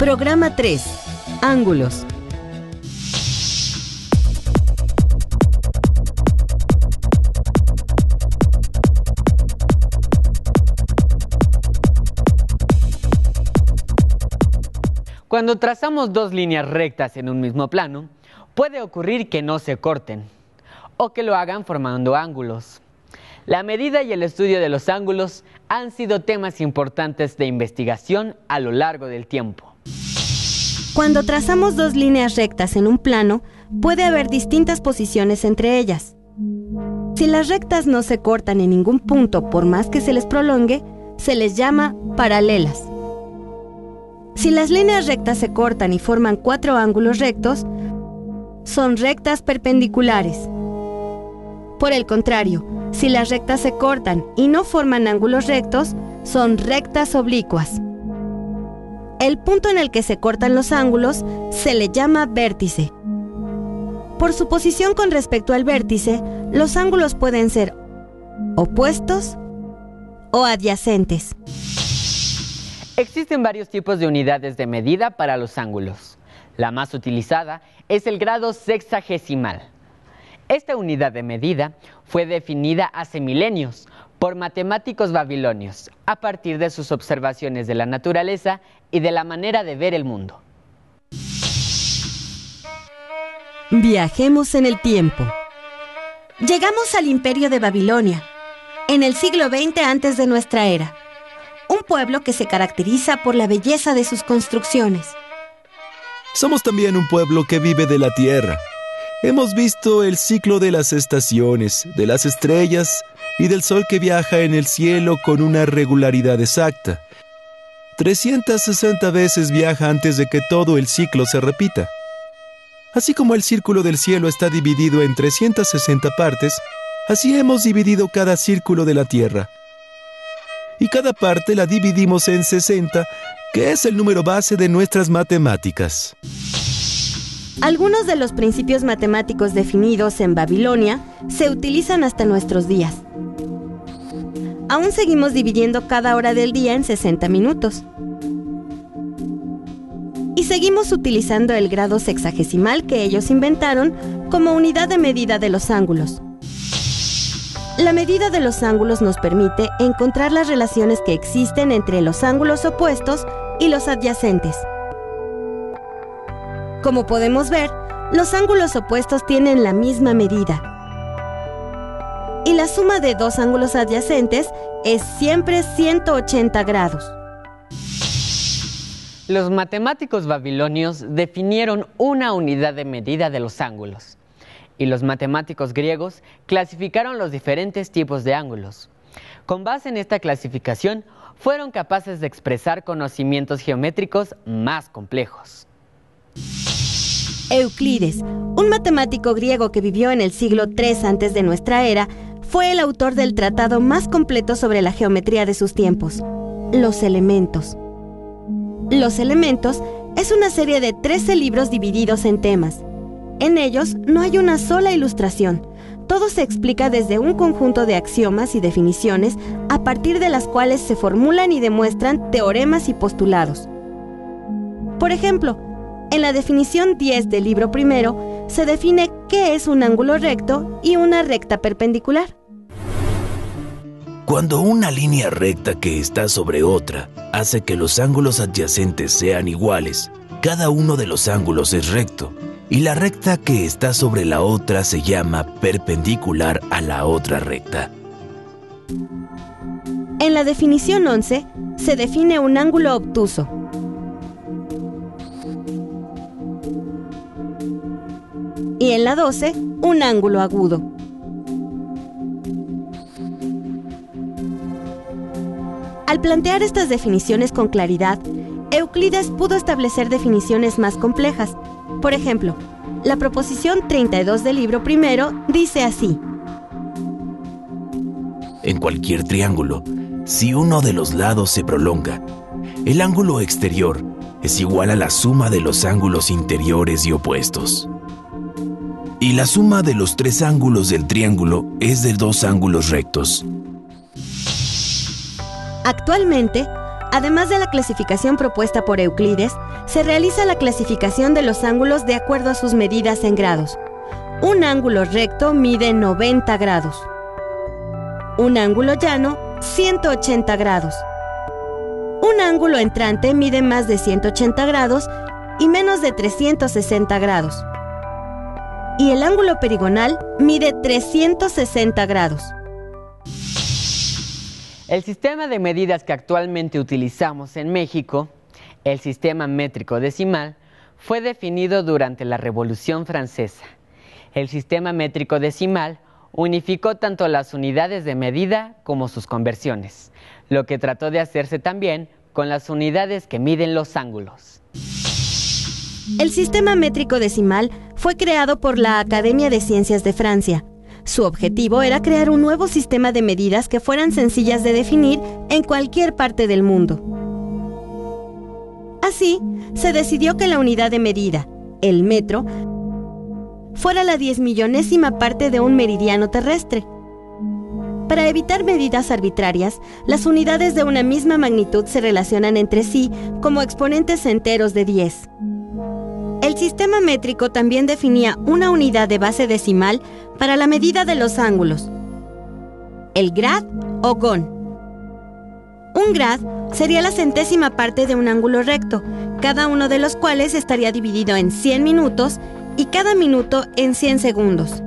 Programa 3. Ángulos. Cuando trazamos dos líneas rectas en un mismo plano, puede ocurrir que no se corten o que lo hagan formando ángulos. La medida y el estudio de los ángulos han sido temas importantes de investigación a lo largo del tiempo. Cuando trazamos dos líneas rectas en un plano, puede haber distintas posiciones entre ellas. Si las rectas no se cortan en ningún punto por más que se les prolongue, se les llama paralelas. Si las líneas rectas se cortan y forman 4 ángulos rectos, son rectas perpendiculares. Por el contrario, si las rectas se cortan y no forman ángulos rectos, son rectas oblicuas. El punto en el que se cortan los ángulos se le llama vértice. Por su posición con respecto al vértice, los ángulos pueden ser opuestos o adyacentes. Existen varios tipos de unidades de medida para los ángulos. La más utilizada es el grado sexagesimal. Esta unidad de medida fue definida hace milenios por matemáticos babilonios a partir de sus observaciones de la naturaleza y de la manera de ver el mundo. Viajemos en el tiempo. Llegamos al Imperio de Babilonia, en el siglo XX antes de nuestra era. Un pueblo que se caracteriza por la belleza de sus construcciones. Somos también un pueblo que vive de la tierra. Hemos visto el ciclo de las estaciones, de las estrellas y del sol que viaja en el cielo con una regularidad exacta. 360 veces viaja antes de que todo el ciclo se repita. Así como el círculo del cielo está dividido en 360 partes, así hemos dividido cada círculo de la tierra. Y cada parte la dividimos en 60, que es el número base de nuestras matemáticas. Algunos de los principios matemáticos definidos en Babilonia se utilizan hasta nuestros días. Aún seguimos dividiendo cada hora del día en 60 minutos. Y seguimos utilizando el grado sexagesimal que ellos inventaron como unidad de medida de los ángulos. La medida de los ángulos nos permite encontrar las relaciones que existen entre los ángulos opuestos y los adyacentes. Como podemos ver, los ángulos opuestos tienen la misma medida. Y la suma de dos ángulos adyacentes es siempre 180 grados. Los matemáticos babilonios definieron una unidad de medida de los ángulos. Y los matemáticos griegos clasificaron los diferentes tipos de ángulos. Con base en esta clasificación, fueron capaces de expresar conocimientos geométricos más complejos. Euclides, un matemático griego que vivió en el siglo III antes de nuestra era, fue el autor del tratado más completo sobre la geometría de sus tiempos, Los Elementos. Los Elementos es una serie de 13 libros divididos en temas. En ellos no hay una sola ilustración. Todo se explica desde un conjunto de axiomas y definiciones a partir de las cuales se formulan y demuestran teoremas y postulados. Por ejemplo, en la definición 10 del libro primero se define qué es un ángulo recto y una recta perpendicular. Cuando una línea recta que está sobre otra hace que los ángulos adyacentes sean iguales, cada uno de los ángulos es recto. Y la recta que está sobre la otra se llama perpendicular a la otra recta. En la definición 11 se define un ángulo obtuso. Y en la 12, un ángulo agudo. Al plantear estas definiciones con claridad, Euclides pudo establecer definiciones más complejas. Por ejemplo, la proposición 32 del libro primero dice así: En cualquier triángulo, si uno de los lados se prolonga, el ángulo exterior es igual a la suma de los ángulos interiores y opuestos. Y la suma de los 3 ángulos del triángulo es de 2 ángulos rectos. Actualmente, además de la clasificación propuesta por Euclides, se realiza la clasificación de los ángulos de acuerdo a sus medidas en grados. Un ángulo recto mide 90 grados. Un ángulo llano, 180 grados. Un ángulo entrante mide más de 180 grados y menos de 360 grados. Y el ángulo perigonal mide 360 grados. El sistema de medidas que actualmente utilizamos en México, el sistema métrico decimal, fue definido durante la Revolución Francesa. El sistema métrico decimal unificó tanto las unidades de medida como sus conversiones, lo que trató de hacerse también con las unidades que miden los ángulos. El sistema métrico decimal fue creado por la Academia de Ciencias de Francia. Su objetivo era crear un nuevo sistema de medidas que fueran sencillas de definir en cualquier parte del mundo. Así, se decidió que la unidad de medida, el metro, fuera la 10.000.000ª parte de un meridiano terrestre. Para evitar medidas arbitrarias, las unidades de una misma magnitud se relacionan entre sí como exponentes enteros de 10. El sistema métrico también definía una unidad de base decimal para la medida de los ángulos, el grad o gon. Un grad sería la centésima parte de un ángulo recto, cada uno de los cuales estaría dividido en 100 minutos y cada minuto en 100 segundos.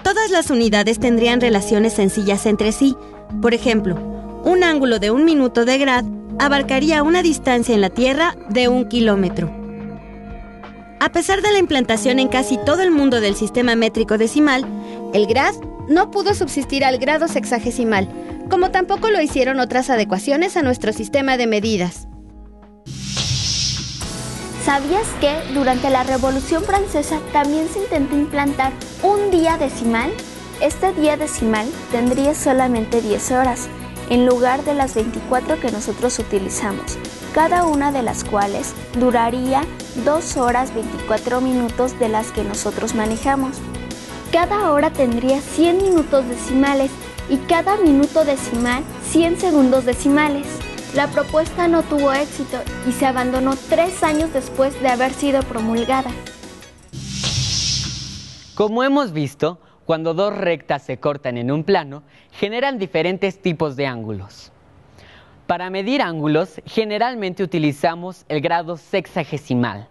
Todas las unidades tendrían relaciones sencillas entre sí. Por ejemplo, un ángulo de 1 minuto de grad abarcaría una distancia en la Tierra de 1 kilómetro. A pesar de la implantación en casi todo el mundo del sistema métrico decimal, el grad no pudo subsistir al grado sexagesimal, como tampoco lo hicieron otras adecuaciones a nuestro sistema de medidas. ¿Sabías que durante la Revolución Francesa también se intentó implantar un día decimal? Este día decimal tendría solamente 10 horas, en lugar de las 24 que nosotros utilizamos, cada una de las cuales duraría 2 horas 24 minutos de las que nosotros manejamos. Cada hora tendría 100 minutos decimales y cada minuto decimal 100 segundos decimales. La propuesta no tuvo éxito y se abandonó 3 años después de haber sido promulgada. Como hemos visto, cuando dos rectas se cortan en un plano, generan diferentes tipos de ángulos. Para medir ángulos, generalmente utilizamos el grado sexagesimal.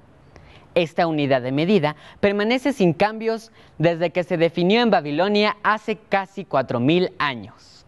Esta unidad de medida permanece sin cambios desde que se definió en Babilonia hace casi 4.000 años.